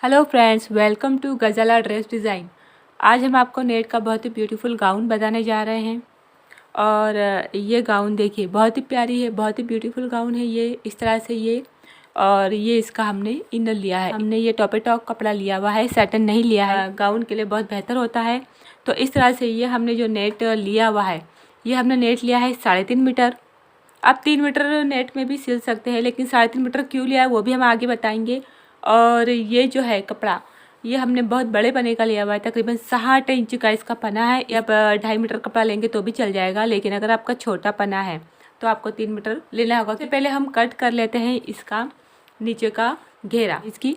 Hello friends, welcome to Ghazala dress design. आज हम आपको नेट का बहुत ही ब्यूटीफुल गाउन बताने जा रहे हैं। और ये गाउन देखिए, बहुत ही प्यारी है, बहुत ही ब्यूटीफुल गाउन है ये। इस तरह से ये, और ये इसका हमने इनर लिया है। हमने ये टॉप कपड़ा लिया हुआ है, सैटन नहीं लिया है। गाउन के लिए बहुत बेहतर होता है। तो इस तरह से ये हमने जो नेट लिया हुआ है, ये हमने नेट लिया है 3.5 मीटर। आप 3 मीटर नेट में भी सिल सकते हैं, लेकिन 3.5 मीटर क्यों लिया है वो भी हम आगे बताएंगे। और ये जो है कपड़ा, ये हमने बहुत बड़े पने का लिया हुआ है, तकरीबन 60 इंच का इसका पना है। या 2.5 मीटर कपड़ा लेंगे तो भी चल जाएगा, लेकिन अगर आपका छोटा पना है तो आपको 3 मीटर लेना होगा। सबसे पहले हम कट कर लेते हैं इसका नीचे का घेरा। इसकी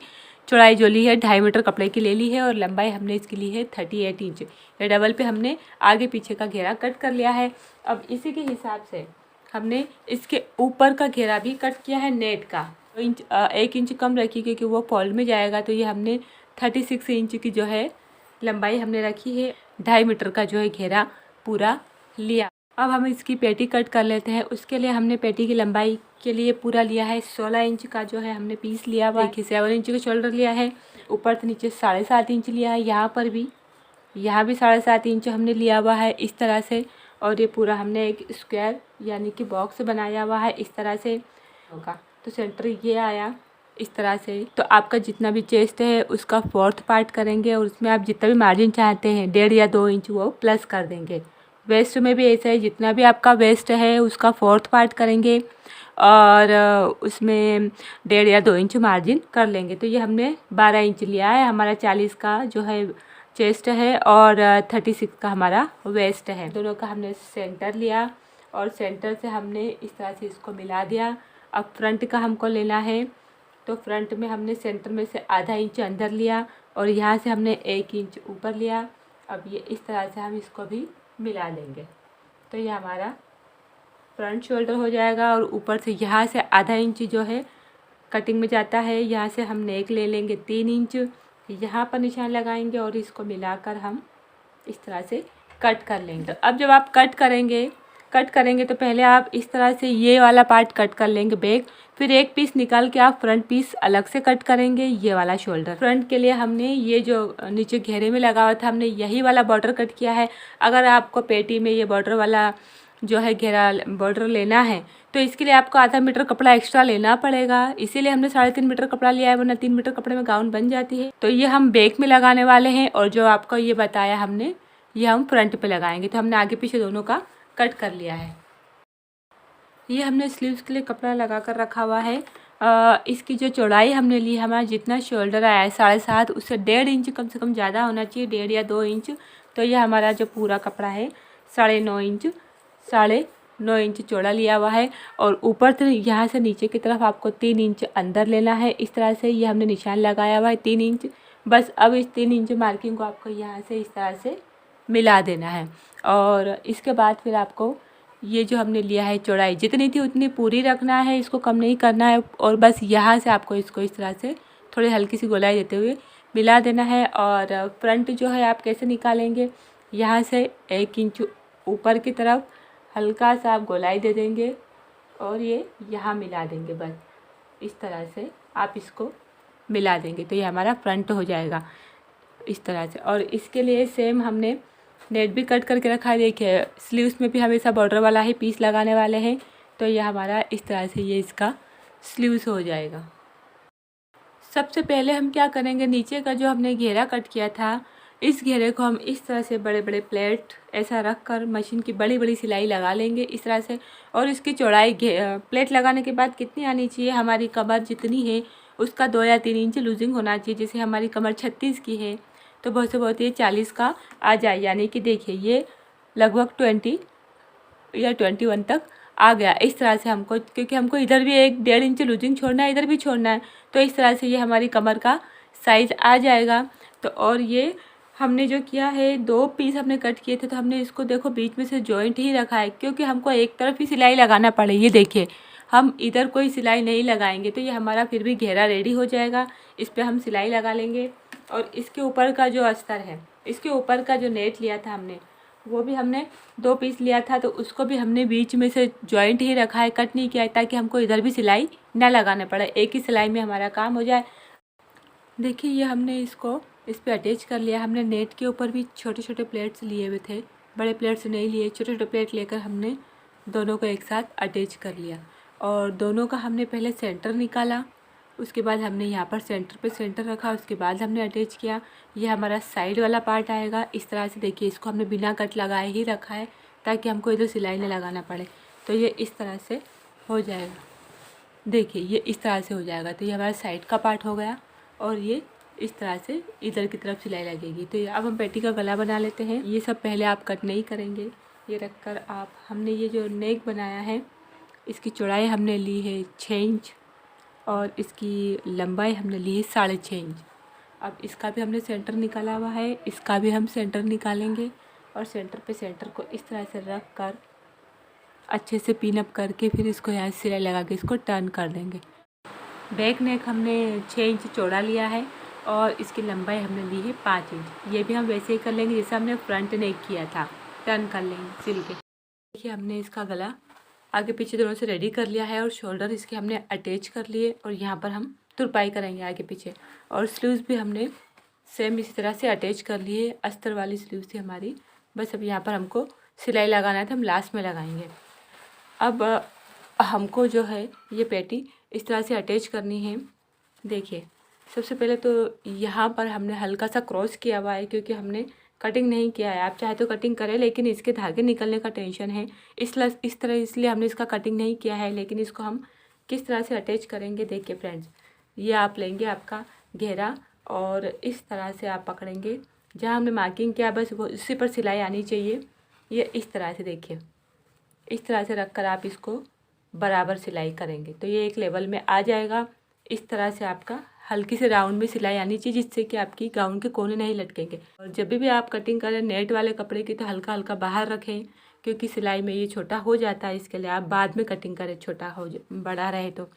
चौड़ाई जो ली है 2.5 मीटर कपड़े की ले ली है, और लंबाई हमने इसकी ली है 38 इंच। ये डबल पे हमने आगे पीछे का घेरा कट कर लिया है। अब इसी के हिसाब से हमने इसके ऊपर का घेरा भी कट किया है नेट का। 1 इंच कम रखी क्योंकि वो फॉल्ड में जाएगा। तो ये हमने 36 इंच की जो है लंबाई हमने रखी है। 2.5 मीटर का जो है घेरा पूरा लिया। अब हम इसकी पेटी कट कर लेते हैं। उसके लिए हमने पेटी की लंबाई के लिए पूरा लिया है 16 इंच का जो है हमने पीस लिया हुआ है। 7 इंच का शोल्डर लिया है। ऊपर से नीचे 7.5 इंच लिया है। यहाँ पर भी, यहाँ भी 7.5 इंच हमने लिया हुआ है इस तरह से। और ये पूरा हमने एक स्क्वायर यानी कि बॉक्स बनाया हुआ है इस तरह से होगा। तो सेंटर ये आया इस तरह से। तो आपका जितना भी चेस्ट है उसका 4th पार्ट करेंगे, और उसमें आप जितना भी मार्जिन चाहते हैं 1.5 या 2 इंच वो प्लस कर देंगे। वेस्ट में भी ऐसा है, जितना भी आपका वेस्ट है उसका 4th पार्ट करेंगे, और उसमें 1.5 या 2 इंच मार्जिन कर लेंगे। तो ये हमने 12 इंच लिया है। हमारा 40 का जो है चेस्ट है, और 36 का हमारा वेस्ट है। दोनों का हमने सेंटर लिया, और सेंटर से हमने इस तरह से इसको मिला दिया। अब फ्रंट का हमको लेना है, तो फ्रंट में हमने सेंटर में से आधा इंच अंदर लिया, और यहाँ से हमने 1 इंच ऊपर लिया। अब ये इस तरह से हम इसको भी मिला लेंगे। तो ये हमारा फ्रंट शोल्डर हो जाएगा। और ऊपर से यहाँ से आधा इंच जो है कटिंग में जाता है, यहाँ से हम नेक ले लेंगे 3 इंच। यहाँ पर निशान लगाएंगे और इसको मिलाकर हम इस तरह से कट कर लेंगे। तो अब जब आप कट करेंगे तो पहले आप इस तरह से ये वाला पार्ट कट कर लेंगे बैक। फिर एक पीस निकाल के आप फ्रंट पीस अलग से कट करेंगे, ये वाला शोल्डर। फ्रंट के लिए हमने ये जो नीचे घेरे में लगा हुआ था, हमने यही वाला बॉर्डर कट किया है। अगर आपको पेटी में ये बॉर्डर वाला जो है घेरा बॉर्डर लेना है तो इसके लिए आपको आधा मीटर कपड़ा एक्स्ट्रा लेना पड़ेगा। इसीलिए हमने 3.5 मीटर कपड़ा लिया है, वरना 3 मीटर कपड़े में गाउन बन जाती है। तो ये हम बैक में लगाने वाले हैं, और जो आपको ये बताया हमने ये हम फ्रंट पे लगाएंगे। तो हमने आगे पीछे दोनों का कट कर लिया है। ये हमने स्लीव्स के लिए कपड़ा लगा कर रखा हुआ है। इसकी जो चौड़ाई हमने ली, हमारा जितना शोल्डर आया है 7.5, उससे 1.5 इंच कम से कम ज़्यादा होना चाहिए, 1.5 या 2 इंच। तो ये हमारा जो पूरा कपड़ा है 9.5 इंच, 9.5 इंच चौड़ा लिया हुआ है। और ऊपर से यहाँ से नीचे की तरफ आपको 3 इंच अंदर लेना है इस तरह से। ये हमने निशान लगाया हुआ है 3 इंच। बस अब इस 3 इंच मार्किंग को आपको यहाँ से इस तरह से मिला देना है। और इसके बाद फिर आपको ये जो हमने लिया है चौड़ाई जितनी थी उतनी पूरी रखना है, इसको कम नहीं करना है। और बस यहाँ से आपको इसको इस तरह से थोड़ी हल्की सी गोलाई देते हुए मिला देना है। और फ्रंट जो है आप कैसे निकालेंगे, यहाँ से 1 इंच ऊपर की तरफ हल्का सा आप गोलाई दे देंगे, और ये यहाँ मिला देंगे। बस इस तरह से आप इसको मिला देंगे, तो ये हमारा फ्रंट हो जाएगा इस तरह से। और इसके लिए सेम हमने नेट भी कट करके रखा है। देखिए स्लीव्स में भी हमेशा बॉर्डर वाला ही पीस लगाने वाले हैं। तो ये हमारा इस तरह से ये इसका स्लीव्स हो जाएगा। सबसे पहले हम क्या करेंगे, नीचे का जो हमने घेरा कट किया था, इस घेरे को हम इस तरह से बड़े बड़े प्लेट ऐसा रख कर मशीन की बड़ी बड़ी सिलाई लगा लेंगे इस तरह से। और इसकी चौड़ाई प्लेट लगाने के बाद कितनी आनी चाहिए, हमारी कमर जितनी है उसका 2 या 3 इंच लूजिंग होना चाहिए। जैसे हमारी कमर 36 की है तो बहुत से बहुत ये 40 का आ जाए, यानी कि देखिए ये लगभग 20 या 21 तक आ गया इस तरह से हमको। क्योंकि हमको इधर भी 1.5 इंच लूजिंग छोड़ना है, इधर भी छोड़ना है। तो इस तरह से ये हमारी कमर का साइज़ आ जाएगा। तो और ये हमने जो किया है 2 पीस हमने कट किए थे, तो हमने इसको देखो बीच में से जॉइंट ही रखा है, क्योंकि हमको एक तरफ ही सिलाई लगाना पड़े। ये देखिए हम इधर कोई सिलाई नहीं लगाएंगे तो ये हमारा फिर भी घेरा रेडी हो जाएगा। इस पर हम सिलाई लगा लेंगे। और इसके ऊपर का जो अस्तर है, इसके ऊपर का जो नेट लिया था हमने, वो भी हमने 2 पीस लिया था, तो उसको भी हमने बीच में से जॉइंट ही रखा है, कट नहीं किया है, ताकि हमको इधर भी सिलाई ना लगाना पड़े, एक ही सिलाई में हमारा काम हो जाए। देखिए ये हमने इसको इस पे अटैच कर लिया। हमने नेट के ऊपर भी छोटे छोटे प्लेट्स लिए हुए थे, बड़े प्लेट्स नहीं लिए, छोटे छोटे प्लेट लेकर हमने दोनों को एक साथ अटैच कर लिया। और दोनों का हमने पहले सेंटर निकाला, उसके बाद हमने यहाँ पर सेंटर पे सेंटर रखा, उसके बाद हमने अटैच किया। ये हमारा साइड वाला पार्ट आएगा। इस तरह से देखिए, इसको हमने बिना कट लगाए ही रखा है ताकि हमको इधर सिलाई नहीं लगाना पड़े। तो ये इस तरह से हो जाएगा। देखिए ये इस तरह से हो जाएगा। तो ये हमारा साइड का पार्ट हो गया और ये इस तरह से इधर की तरफ सिलाई लगेगी। तो ये अब हम पेटी का गला बना लेते हैं। ये सब पहले आप कट नहीं करेंगे, ये रखकर आप हमने ये जो नेक बनाया है इसकी चौड़ाई हमने ली है 6 इंच और इसकी लंबाई हमने ली है 6.5 इंच। अब इसका भी हमने सेंटर निकाला हुआ है, इसका भी हम सेंटर निकालेंगे और सेंटर पे सेंटर को इस तरह से रख कर अच्छे से पिन अप करके फिर इसको यहाँ सिलाई लगा के इसको टर्न कर देंगे। बैक नेक हमने 6 इंच चौड़ा लिया है और इसकी लंबाई हमने ली है 5 इंच। ये भी हम वैसे ही कर लेंगे जैसे हमने फ्रंट नेक किया था, टर्न कर लेंगे सिल के। देखिए हमने इसका गला आगे पीछे दोनों से रेडी कर लिया है और शोल्डर इसके हमने अटैच कर लिए और यहाँ पर हम तुरपाई करेंगे आगे पीछे। और स्लीव्स भी हमने सेम इसी तरह से अटैच कर लिए। अस्तर वाली स्लीव्स थी हमारी, बस अब यहाँ पर हमको सिलाई लगाना है तो हम लास्ट में लगाएंगे। अब हमको जो है ये पेटी इस तरह से अटैच करनी है। देखिए सबसे पहले तो यहाँ पर हमने हल्का सा क्रॉस किया हुआ है क्योंकि हमने कटिंग नहीं किया है। आप चाहे तो कटिंग करें, लेकिन इसके धागे निकलने का टेंशन है इसलिए हमने इसका कटिंग नहीं किया है। लेकिन इसको हम किस तरह से अटैच करेंगे देखिए फ्रेंड्स। ये आप लेंगे आपका घेरा और इस तरह से आप पकड़ेंगे, जहाँ हमने मार्किंग किया बस वो उसी पर सिलाई आनी चाहिए। ये इस तरह से देखिए, इस तरह से रख कर आप इसको बराबर सिलाई करेंगे तो ये एक लेवल में आ जाएगा। इस तरह से आपका हल्की से राउंड में सिलाई आनी चाहिए जिससे कि आपकी गाउन के कोने नहीं लटकेंगे। और जब भी आप कटिंग करें नेट वाले कपड़े की तो हल्का हल्का बाहर रखें क्योंकि सिलाई में ये छोटा हो जाता है। इसके लिए आप बाद में कटिंग करें, छोटा हो बड़ा रहे तो।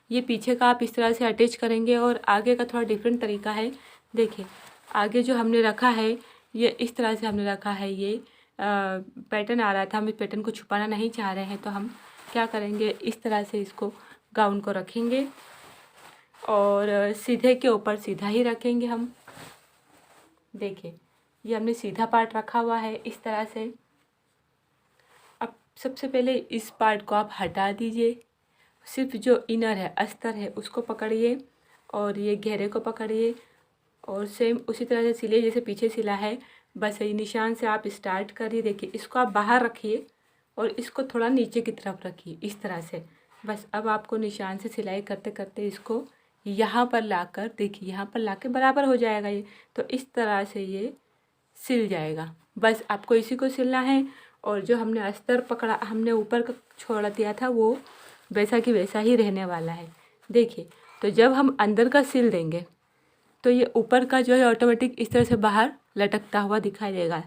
ये पीछे का आप इस तरह से अटैच करेंगे और आगे का थोड़ा डिफरेंट तरीका है। देखिए आगे जो हमने रखा है ये इस तरह से हमने रखा है। ये पैटर्न आ रहा था, हम इस पैटर्न को छुपाना नहीं चाह रहे हैं तो हम क्या करेंगे, इस तरह से इसको गाउन को रखेंगे और सीधे के ऊपर सीधा ही रखेंगे हम। देखिए ये हमने सीधा पार्ट रखा हुआ है इस तरह से। अब सबसे पहले इस पार्ट को आप हटा दीजिए, सिर्फ जो इनर है अस्तर है उसको पकड़िए और ये घेरे को पकड़िए और सेम उसी तरह से सिलिए जैसे पीछे सिला है। बस यही निशान से आप स्टार्ट करिए। देखिए इसको आप बाहर रखिए और इसको थोड़ा नीचे की तरफ रखिए इस तरह से। बस अब आपको निशान से सिलाई करते करते इसको यहाँ पर लाकर देखिए, यहाँ पर लाके बराबर हो जाएगा ये। तो इस तरह से ये सिल जाएगा। बस आपको इसी को सिलना है और जो हमने अस्तर पकड़ा, हमने ऊपर का छोड़ दिया था वो वैसा कि वैसा ही रहने वाला है। देखिए तो जब हम अंदर का सिल देंगे तो ये ऊपर का जो है ऑटोमेटिक इस तरह से बाहर लटकता हुआ दिखाई देगा।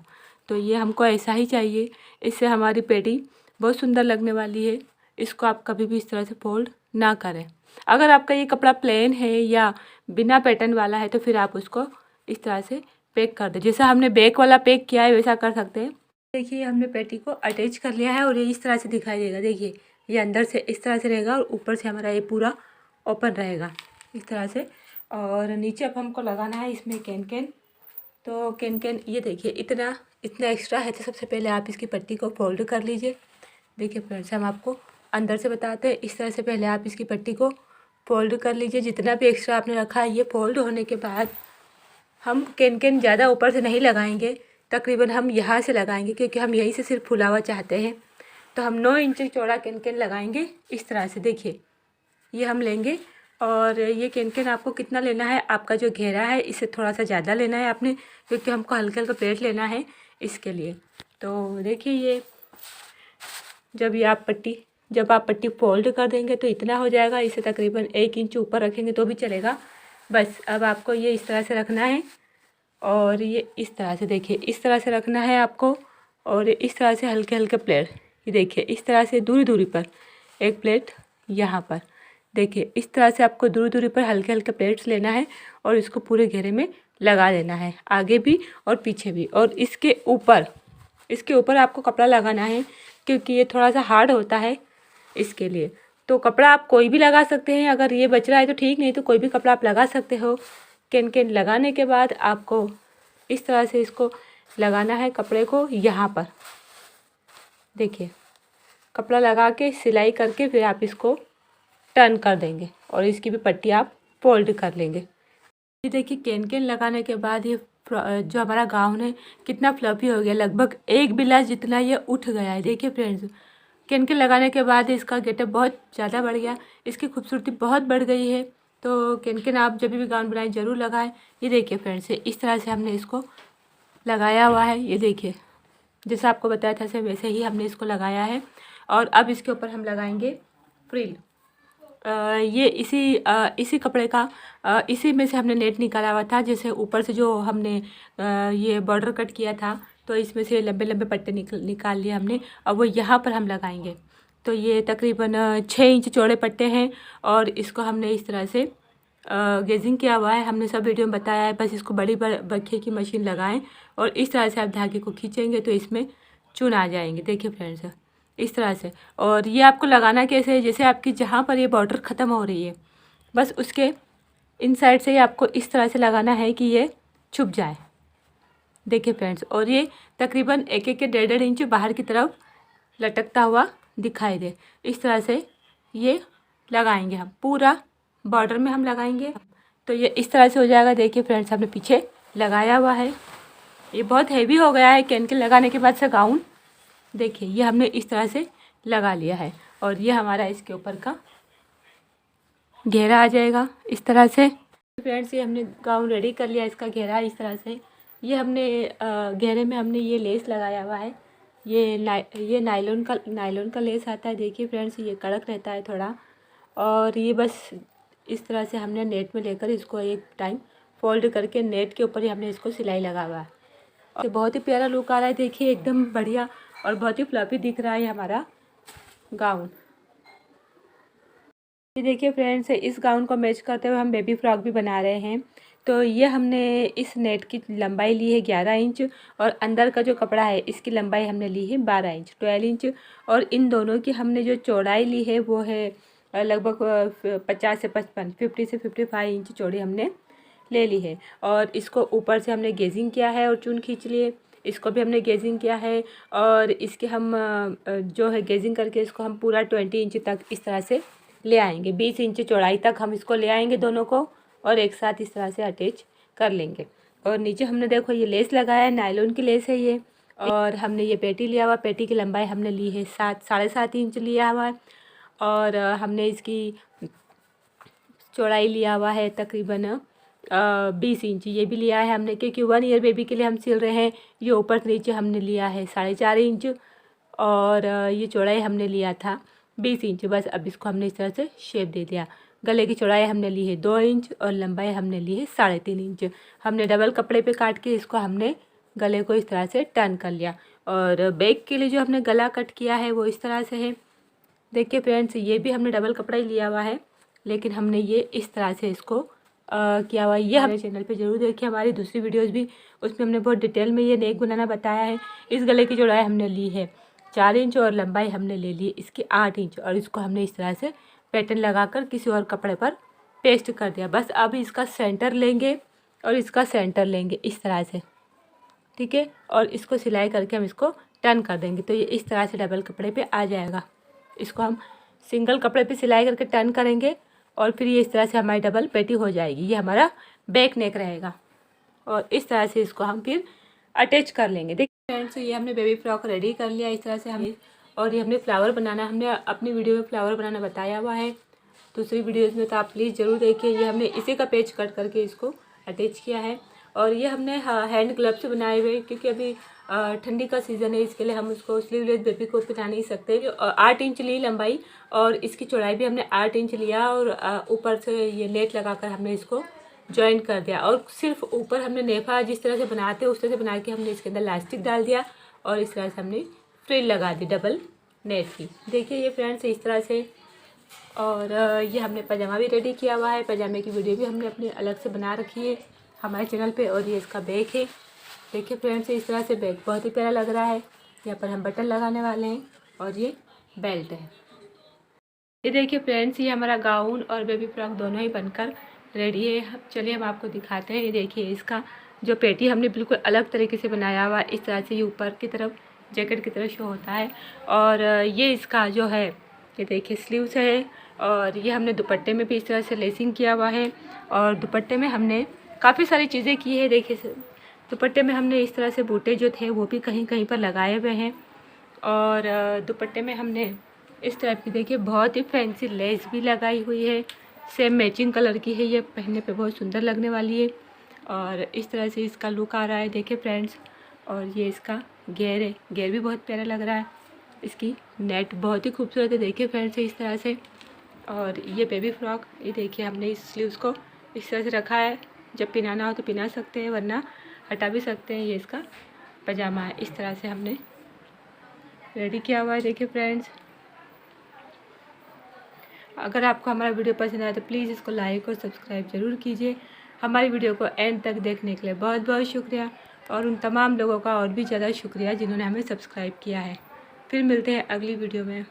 तो ये हमको ऐसा ही चाहिए, इससे हमारी पेटी बहुत सुंदर लगने वाली है। इसको आप कभी भी इस तरह से फोल्ड ना करें। अगर आपका ये कपड़ा प्लेन है या बिना पैटर्न वाला है तो फिर आप उसको इस तरह से पैक कर दें। जैसा हमने बैक वाला पैक किया है वैसा कर सकते हैं। देखिए हमने पेटी को अटैच कर लिया है और ये इस तरह से दिखाई देगा। देखिए ये अंदर से इस तरह से रहेगा और ऊपर से हमारा ये पूरा ओपन रहेगा इस तरह से। और नीचे अब हमको लगाना है इसमें कैन। तो कैन ये देखिए इतना एक्स्ट्रा है तो सबसे पहले आप इसकी पट्टी को फोल्ड कर लीजिए। देखिए फ्रेंड्स हम आपको अंदर से बताते हैं, इस तरह से पहले आप इसकी पट्टी को फोल्ड कर लीजिए। जितना भी एक्स्ट्रा आपने रखा है ये फोल्ड होने के बाद हम कैन ज़्यादा ऊपर से नहीं लगाएंगे, तकरीबन हम यहाँ से लगाएंगे क्योंकि हम यहीं से सिर्फ फुला हुआ चाहते हैं। तो हम 9 इंच चौड़ा कैन लगाएंगे इस तरह से। देखिए ये हम लेंगे और ये कैन आपको कितना लेना है, आपका जो घेरा है इससे थोड़ा सा ज़्यादा लेना है आपने, क्योंकि हमको हल्का हल्का प्लेट लेना है इसके लिए। तो देखिए ये जब आप पट्टी फोल्ड कर देंगे तो इतना हो जाएगा। इसे तकरीबन 1 इंच ऊपर रखेंगे तो भी चलेगा। बस अब आपको ये इस तरह से रखना है और ये इस तरह से देखिए इस तरह से रखना है आपको। और इस तरह से हल्के हल्के प्लेट, ये देखिए इस तरह से दूरी पर एक प्लेट यहाँ पर। देखिए इस तरह से आपको दूरी पर हल्के हल्के प्लेट्स लेना है और इसको पूरे घेरे में लगा देना है, आगे भी और पीछे भी। और इसके ऊपर आपको कपड़ा लगाना है क्योंकि ये थोड़ा सा हार्ड होता है इसके लिए। तो कपड़ा आप कोई भी लगा सकते हैं, अगर ये बच रहा है तो ठीक, नहीं तो कोई भी कपड़ा आप लगा सकते हो। कैन कैन लगाने के बाद आपको इस तरह से इसको लगाना है कपड़े को यहाँ पर। देखिए, कपड़ा लगा के सिलाई करके फिर आप इसको टर्न कर देंगे और इसकी भी पट्टी आप फोल्ड कर लेंगे। ये देखिए, कैन कैन लगाने के बाद ये जो हमारा गाउन है कितना फ्लफी हो गया, लगभग एक बिला जितना ये उठ गया है। देखिए फ्रेंड्स, कैन कैन लगाने के बाद इसका गेटअप बहुत ज़्यादा बढ़ गया, इसकी खूबसूरती बहुत बढ़ गई है। तो कैन कैन आप जब भी गाउन बनाएं ज़रूर लगाएं। ये देखिए फ्रेंड्स, इस तरह से हमने इसको लगाया हुआ है। ये देखिए, जैसा आपको बताया था से वैसे ही हमने इसको लगाया है। और अब इसके ऊपर हम लगाएंगे फ्रिल। ये इसी कपड़े का इसी में से हमने नेट निकाला हुआ था। जैसे ऊपर से जो हमने ये बॉर्डर कट किया था, तो इसमें से लंबे लंबे पट्टे निकाल लिए हमने, और वो यहाँ पर हम लगाएंगे। तो ये तकरीबन 6 इंच चौड़े पट्टे हैं और इसको हमने इस तरह से गेजिंग किया हुआ है। हमने सब वीडियो में बताया है। बस इसको बड़ी बखे की मशीन लगाएं और इस तरह से आप धागे को खींचेंगे तो इसमें चुन आ जाएंगे। देखिए फ्रेंड्स, इस तरह से। और ये आपको लगाना कैसे है, जैसे आपकी जहाँ पर ये बॉर्डर ख़त्म हो रही है, बस उसके इन साइड से ही आपको इस तरह से लगाना है कि ये छुप जाए। देखिए फ्रेंड्स, और ये तकरीबन 1-1 के 1.5 इंच बाहर की तरफ लटकता हुआ दिखाई दे। इस तरह से ये लगाएंगे हम, पूरा बॉर्डर में हम लगाएंगे तो ये इस तरह से हो जाएगा। देखिए फ्रेंड्स, हमने पीछे लगाया हुआ है। ये बहुत हैवी हो गया है कैन कैन लगाने के बाद से गाउन। देखिए, ये हमने इस तरह से लगा लिया है और ये हमारा इसके ऊपर का घेरा आ जाएगा इस तरह से। फ्रेंड्स, ये हमने गाउन रेडी कर लिया, इसका घेरा इस तरह से। ये हमने घेरे में हमने ये लेस लगाया हुआ है। ये नायलॉन का लेस आता है। देखिए फ्रेंड्स, ये कड़क रहता है थोड़ा। और ये बस इस तरह से हमने नेट में लेकर इसको एक टाइम फोल्ड करके नेट के ऊपर ही हमने इसको सिलाई लगा हुआ है। और बहुत ही प्यारा लुक आ रहा है। देखिए, एकदम बढ़िया और बहुत ही फ्लफी दिख रहा है हमारा गाउन। ये देखिए फ्रेंड्स, इस गाउन को मैच करते हुए हम बेबी फ्रॉक भी बना रहे हैं। तो ये हमने इस नेट की लंबाई ली है 11 इंच और अंदर का जो कपड़ा है इसकी लंबाई हमने ली है 12 इंच 12 इंच। और इन दोनों की हमने जो चौड़ाई ली है वो है लगभग 50 से 55 50 से 55 इंच चौड़ी हमने ले ली है। और इसको ऊपर से हमने गेजिंग किया है और चून खींच लिए। इसको भी हमने गेजिंग किया है और इसके हम जो है गेजिंग करके इसको हम पूरा 20 इंच तक इस तरह से ले आएंगे। 20 इंच चौड़ाई तक हम इसको ले आएंगे दोनों को और एक साथ इस तरह से अटैच कर लेंगे। और नीचे हमने देखो ये लेस लगाया है, नायलॉन की लेस है ये। और हमने ये पेटी लिया हुआ, पेटी की लंबाई हमने ली है 7-7.5 इंच लिया हुआ है। और हमने इसकी चौड़ाई लिया हुआ है तकरीबन 20 इंच ये भी लिया है हमने, क्योंकि 1 ईयर बेबी के लिए हम सिल रहे हैं। ये ऊपर से नीचे हमने लिया है 4.5 इंच और ये चौड़ाई हमने लिया था 20 इंच। बस अब इसको हमने इस तरह से शेप दे दिया। गले की चौड़ाई हमने ली है 2 इंच और लंबाई हमने ली है 3.5 इंच। हमने डबल कपड़े पे काट के इसको हमने गले को इस तरह से टर्न कर लिया। और बैक के लिए जो हमने गला कट किया है वो इस तरह से है। देखिए फ्रेंड्स, ये भी हमने डबल कपड़ा ही लिया हुआ है, लेकिन हमने ये इस तरह से इसको किया हुआ है। ये हमारे चैनल पे ज़रूर देखिए, हमारी दूसरी वीडियोस भी, उसमें हमने बहुत डिटेल में ये नेक बनाना बताया है। इस गले की चौड़ाई हमने ली है 4 इंच और लंबाई हमने ले ली इसकी 8 इंच। और इसको हमने इस तरह से पैटर्न लगाकर किसी और कपड़े पर पेस्ट कर दिया। बस अब इसका सेंटर लेंगे और इसका सेंटर लेंगे इस तरह से, ठीक है। और इसको सिलाई करके हम इसको टर्न कर देंगे तो ये इस तरह से डबल कपड़े पे आ जाएगा। इसको हम सिंगल कपड़े पे सिलाई करके टर्न करेंगे और फिर ये इस तरह से हमारी डबल पेटी हो जाएगी। ये हमारा बैक नेक रहेगा और इस तरह से इसको हम फिर अटैच कर लेंगे। देखिए फ्रेंड्स, ये हमने बेबी फ्रॉक रेडी कर लिया इस तरह से हमें। और ये हमने फ्लावर बनाना, हमने अपनी वीडियो में फ्लावर बनाना बताया हुआ है दूसरी वीडियोज़ में, तो आप प्लीज़ ज़रूर देखिए। ये हमने इसी का पेज कट करके इसको अटैच किया है। और ये हमने हैंड ग्लव्स से बनाए हुए, क्योंकि अभी ठंडी का सीज़न है, इसके लिए हम उसको स्लीवलेस बेबी को पहना नहीं सकते। 8 इंच ली लंबाई और इसकी चौड़ाई भी हमने 8 इंच लिया और ऊपर से ये नेट लगाकर हमने इसको जॉइन कर दिया। और सिर्फ ऊपर हमने नेफा जिस तरह से बनाते हैं उस तरह से बना के हमने इसके अंदर इलास्टिक डाल दिया और इस तरह से हमने फ्रिल लगा दी डबल नेट की। देखिए ये फ्रेंड्स इस तरह से। और ये हमने पजामा भी रेडी किया हुआ है। पजामे की वीडियो भी हमने अपनी अलग से बना रखी है हमारे चैनल पे। और ये इसका बैक है। देखिए फ्रेंड्स, इस तरह से बैक बहुत ही प्यारा लग रहा है। यहाँ पर हम बटन लगाने वाले हैं और ये बेल्ट है। ये देखिए फ्रेंड्स, ये हमारा गाउन और बेबी फ्रॉक दोनों ही बनकर रेडी है। चलिए हम आपको दिखाते हैं। ये देखिए इसका जो पेटी हमने बिल्कुल अलग तरीके से बनाया हुआ, इस तरह से ये ऊपर की तरफ जैकेट की तरह शो होता है। और ये इसका जो है, ये देखिए स्लीव्स है। और ये हमने दुपट्टे में भी इस तरह से लेसिंग किया हुआ है। और दुपट्टे में हमने काफ़ी सारी चीज़ें की है। देखिए दुपट्टे में हमने इस तरह से बूटे जो थे वो भी कहीं कहीं पर लगाए हुए हैं। और दुपट्टे में हमने इस टाइप की देखिए बहुत ही फैंसी लेस भी लगाई हुई है। सेम मैचिंग कलर की है, ये पहनने पे बहुत सुंदर लगने वाली है। और इस तरह से इसका लुक आ रहा है देखिए फ्रेंड्स। और ये इसका घेर है, घेर भी बहुत प्यारा लग रहा है। इसकी नेट बहुत ही खूबसूरत है देखिए फ्रेंड्स, इस तरह से। और ये बेबी फ्रॉक, ये देखिए हमने इस स्लीव्स को इस तरह से रखा है। जब पहनाना हो तो पहना सकते हैं, वरना हटा भी सकते हैं। ये इसका पजामा है, इस तरह से हमने रेडी किया हुआ है देखिए फ्रेंड्स। अगर आपको हमारा वीडियो पसंद आए तो प्लीज़ इसको लाइक और सब्सक्राइब ज़रूर कीजिए। हमारी वीडियो को एंड तक देखने के लिए बहुत बहुत शुक्रिया। और उन तमाम लोगों का और भी ज़्यादा शुक्रिया जिन्होंने हमें सब्सक्राइब किया है। फिर मिलते हैं अगली वीडियो में।